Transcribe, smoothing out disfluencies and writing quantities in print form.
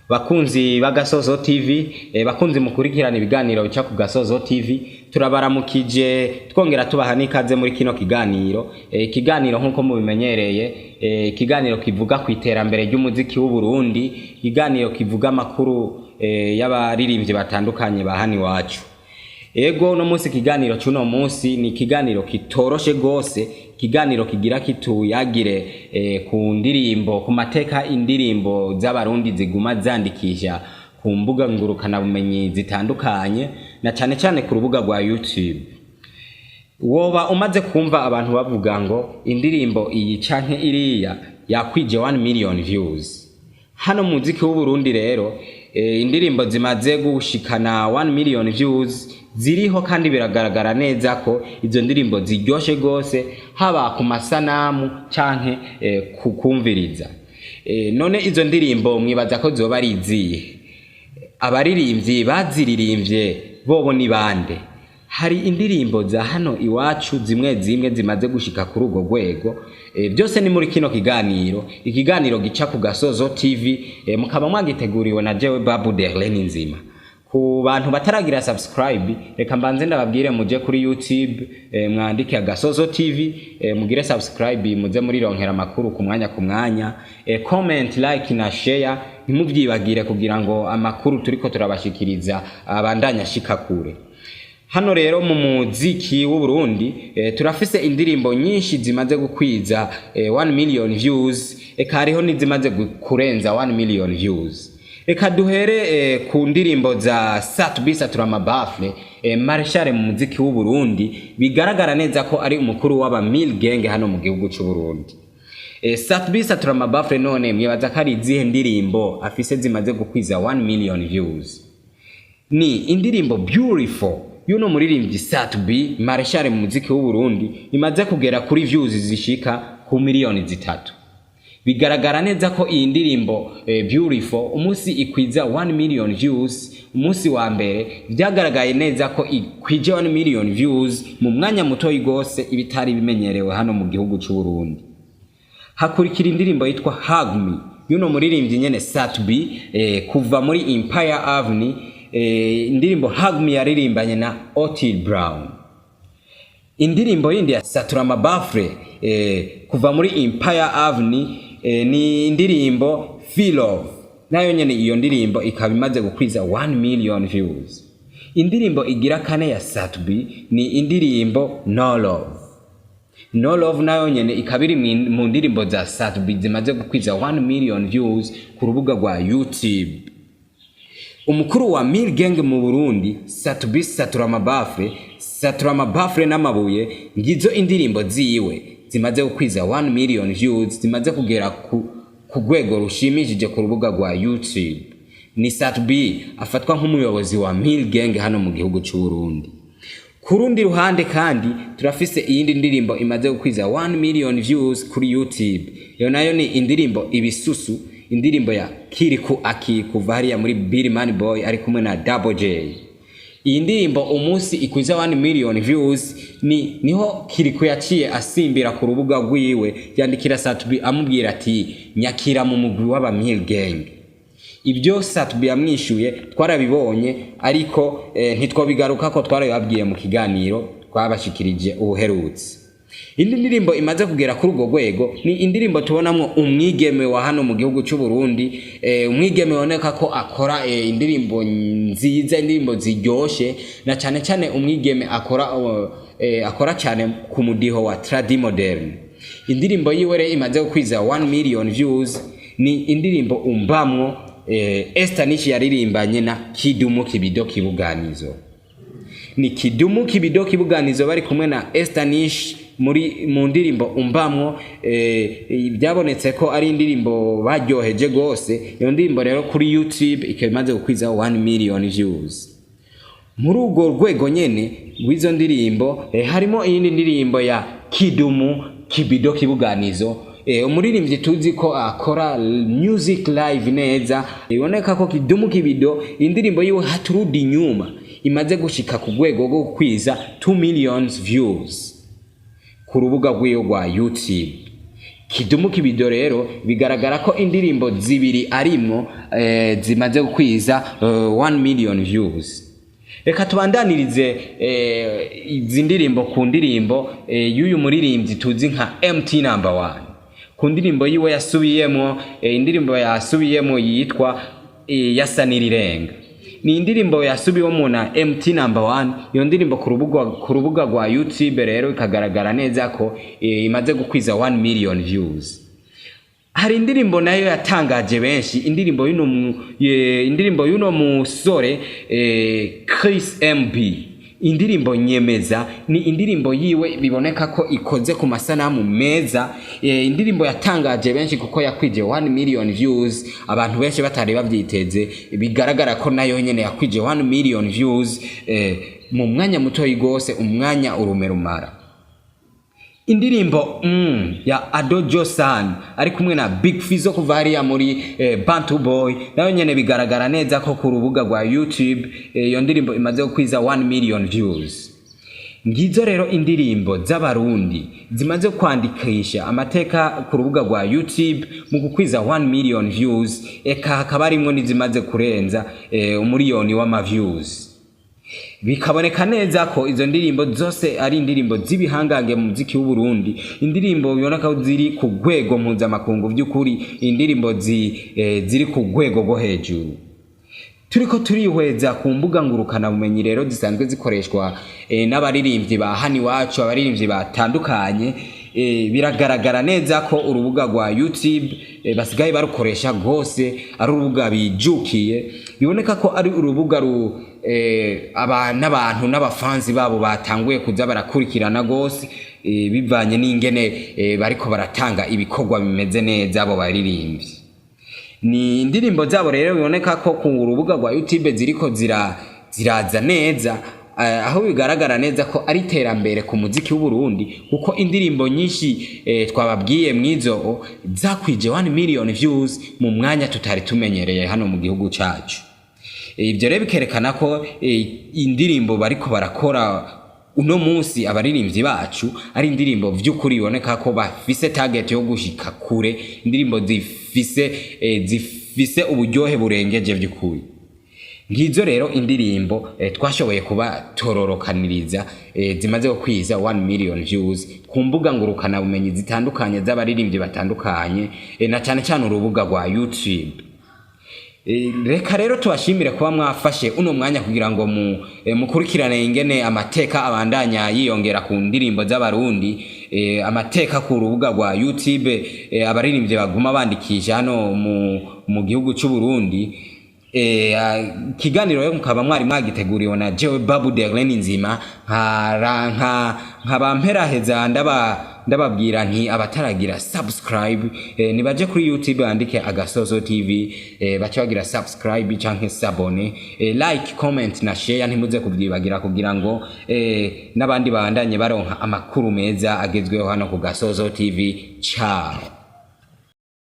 Bakunzi b'Agasozo TV, bakunzi mukurikirana ibiganiro bica ku Gasozo TV, turabaramukije twongera tubaha n'ikaze muri kino kiganiro. Ikiganiro nkuko mubimenyereye, ikiganiro kivuga ku iterambere ry'umuziki w'u Burundi, ikiganiro kivuga makuru y'abaririmbyi batandukanye ba hano iwacu. Ego no munsi kiganiro cy'uno munsi ni kiganiro kitoroshe gose, kiganiro kigira kituyagire ku ndirimbo, ku mateka indirimbo z'abarundi ziguma zandikisha ku mbuga ngurukana bumenyi zitandukanye, na cyane cyane ku rubuga rwa YouTube. Woba umaze kumva abantu bavuga ngo indirimbo iyi canke iriya yakwije 1 million views. Hano mu muziki w'u Burundi rero indirimbo zimaze gushikana 1 million views ziriho, kandi biragaragara neza ko izo ndirimbo ziryoshe gose, haba ku masanamu canke kukumviriza. None izo ndirimbo mwibaza ko zoba ari izihe? Abaririmbyi baziririmvye bobo ni bande? Hari indirimbo za hano iwacu zimwe zimaze gushika kuri urwo rwego. Byose ni muri kino kiganiro, ikiganiro gica ku Gasozo TV, mukaba mwagiteguriwe na jewe Babu Derlene nzima. Ku bantu bataragira subscribe, reka mbanze ndababwire muje kuri YouTube, mwandike Agasozo TV, mugire subscribe, muze muri ronkera makuru ku mwanya, comment, like na share, ntimuvyibagire kugira ngo amakuru turiko turabashikiriza abandanya shika kure. Hano rero mu muziki w'u Burundi turafise indirimbo nyinshi zimaze gukwiza 1 million views, eka hariho nizimaze kurenza 1 million views. Eka duhere ku ndirimbo za Satubisa turamabafle, Marshal mu muziki w'u Burundi, bigaragara neza ko ari umukuru w'aba Mil Gang hano mu gihugu cy'u Burundi. Satubisa turamabafle none mwibaza ko ari izihe ndirimbo afise zimaze gukwiza 1 million views? Ni indirimbo Beautiful yuno muririmbyi Satubi Marshal mu muziki w'u Burundi, imaze kugera kuri views zishika ku miliyoni 3. Bigaragara neza ko iyi ndirimbo Beautiful umunsi ikwiza 1 million views, umunsi wa mbere byagaragaye neza ko ikwije 1 million views mu mwanya muto igose, ibitari bimenyerewe hano mu gihugu cy'u Burundi. Hakurikira indirimbo yitwa Hamwe yuno muririmbyi nyene Satubi kuva muri Empire Avenue. Indirimbo Hamwe yaririmbanye na Otile Brown. Indirimbo yindi ya Saturamabafre kuva muri Empire Avenue ni indirimbo Feel Love, nayo nyene iyo ndirimbo ikaba imaze gukwiza 1 million views. Indirimbo igira kane ya Satubi ni indirimbo No Love. No Love nayo nyene ikaba iri mu ndirimbo za Satubi zimaze gukwiza 1 million views ku rubuga rwa YouTube. Umukuru wa Mil Gang mu Burundi, Satubisa turamabafre n'amabuye, ngizo indirimbo ziwe zimaze gukwiza 1 million views, zimaze kugera ku rwego rushimishije ku rubuga rwa YouTube. Ni Satubi afatwa nk'umuyobozi wa Mil Gang hano mu gihugu cy'u Burundi. Ku rundi ruhande kandi turafise iyindi ndirimbo imaze gukwiza 1 million views kuri YouTube. Yo nayo ni indirimbo Ibisusu, indirimbo ya Kiriku kuva hariya muri Billy Man Boy ari kumwe na Double J. Iyi ndirimbo umunsi ikwiza 1 million views niho Kiriku yaciye asimbira ku rubuga rwiwe, yandikira Satubi amubwira ati nyakira mu mugwi w'aba Mil Gang. Ibyo Satubi yamwishuye twarabibonye, ariko ntitwobigaruka ko twarabibabwiye mu kiganiro twabashikirije ubuherutse. Indi ndirimbo imaze kugera kuri urwo rwego ni indirimbo tubonamwo umwigeme wa hano mu gihugu cy'u Burundi, umwigeme woneka ko akora indirimbo nziza, indirimbo ziryoshe, na cyane cyane umwigeme akora cyane ku mudiho wa tradi modern. Indirimbo yiwe imaze gukwiza 1 million views ni indirimbo Umbamwo, Estanish yaririmbanye na Kidumu Kibido Kibuganizo. Ni Kidumu Kibido Kibuganizo bari kumwe na Estanish mu ndirimbo Umbamwo. Byabonetse ko ari indirimbo baryoheje gose. Iyo ndirimbo rero kuri YouTube ikaba imaze gukwiza 1 million views. Muri urwo rwego nyene rw'izo ndirimbo harimo iyindi ndirimbo ya Kidumu Kibido Kibuganizo, umuririmbyi tuzi ko akora music live neza. Iboneka ko Kidumu Kibido indirimbo yiwe Haturudi Nyuma imaze gushika ku rwego rwo kwiza 2 million views ku rubuga rw'iyo rwa YouTube. Kidumu Kibido rero bigaragara ko indirimbo zibiri arimwo zimaze gukwiza 1 million views. Reka tubandanirize izi ndirimbo ku ndirimbo y'uyu muririmbyi tuzi nka MT number 1. Ku ndirimbo yiwe yasubiyemo indirimbo yasubiyemo yitwa yasanirirenga. Ni indirimbo yasubiwemo na MT number 1. Iyo ndirimbo ku rubuga rwa YouTube rero ikagaragara neza ko imaze gukwiza 1 million views. Hari indirimbo nayo yatangaje benshi, indirimbo y'uno musore Chris MB. Indirimbo Nyemeza ni indirimbo yiwe biboneka ko ikoze ku masanamu meza. Indirimbo yatangaje benshi kuko yakwije 1 million views, abantu benshi batari bavyiteze. Bigaragara ko nayo nyene yakwije 1 million views mu mwanya muto yigose, umwanya urumerumara. Indirimbo ya Adojo San ari kumwe na Big Fizzo kuva hariya muri Bantu Boy, nayo nyene bigaragara neza ko ku rubuga rwa YouTube iyo ndirimbo imaze gukwiza 1 million views. Ngizo rero indirimbo z'abarundi zimaze kwandikisha amateka ku rubuga rwa YouTube mu gukwiza 1 million views, eka hakaba harimwo nizimaze kurenza umuriyoni w'ama views. Bikaboneka neza ko izo ndirimbo zose ari indirimbo zibihangange mu muziki w'u Burundi, indirimbo biboneka ko ziri ku rwego mpuzamakungu by'ukuri, indirimbo ziri ku rwego rwo hejuru. Turiko turihweza ku mbuga ngurukana bumenyi rero zisanzwe zikoreshwa n'abaririmbyi ba hano iwacu, abaririmbyi batandukanye. Biragaragara neza ko urubuga rwa YouTube basigaye barukoresha gose, ari urubuga bijukiye. Biboneka ko ari urubuga n'abantu n'abafanzi babo batanguye kuza barakurikirana gose, bivanye n'ingene bariko baratanga ibikorwa bimeze neza abo baririmbyi. Ni indirimbo zabo rero biboneka ko ku rubuga rwa YouTube ziriko ziraza neza, aho bigaragara neza ko ari terambere ku muziki w'u Burundi, kuko indirimbo nyinshi twababwiye mwizo zakwije 1 million views mu mwanya tutari tumenyereye hano mu gihugu cacu. Ibyo rero bikerekana ko indirimbo bariko barakora uno munsi abaririmbyi bacu ari indirimbo vy'ukuri biboneka ko bafise target yo gushika kure, indirimbo zifise uburyohe burengeje vy'ukuri. Ngizo rero indirimbo twashoboye kuba tororokaniriza zimaze gukwiza 1 million views ku mbuga ngurukana bumenyi zitandukanye z'abaririmbyi batandukanye, na cyane cyane urubuga rwa YouTube. Reka rero tubashimire kuba mwafashe uno mwanya kugira ngo mukurikirane ingene amateka abandanya yiyongera ku ndirimbo z'abarundi, amateka ku rubuga rwa YouTube abaririmbyi baguma bandikisha hano mu gihugu cy'u Burundi. Ikiganiro yo mukaba mwari mwagiteguriwe na jewe Babu Derlene Nzima, nkabamperaheza ndababwira nti abataragira subscribe nibaje kuri YouTube andike Agasozo TV, bace bagira subscribe canke sabone, like, comment na share ntimuze kubyibagira kugira ngo n'abandi bandanye baronka amakuru meza agezweho hano ku Gasozo TV. Ciao.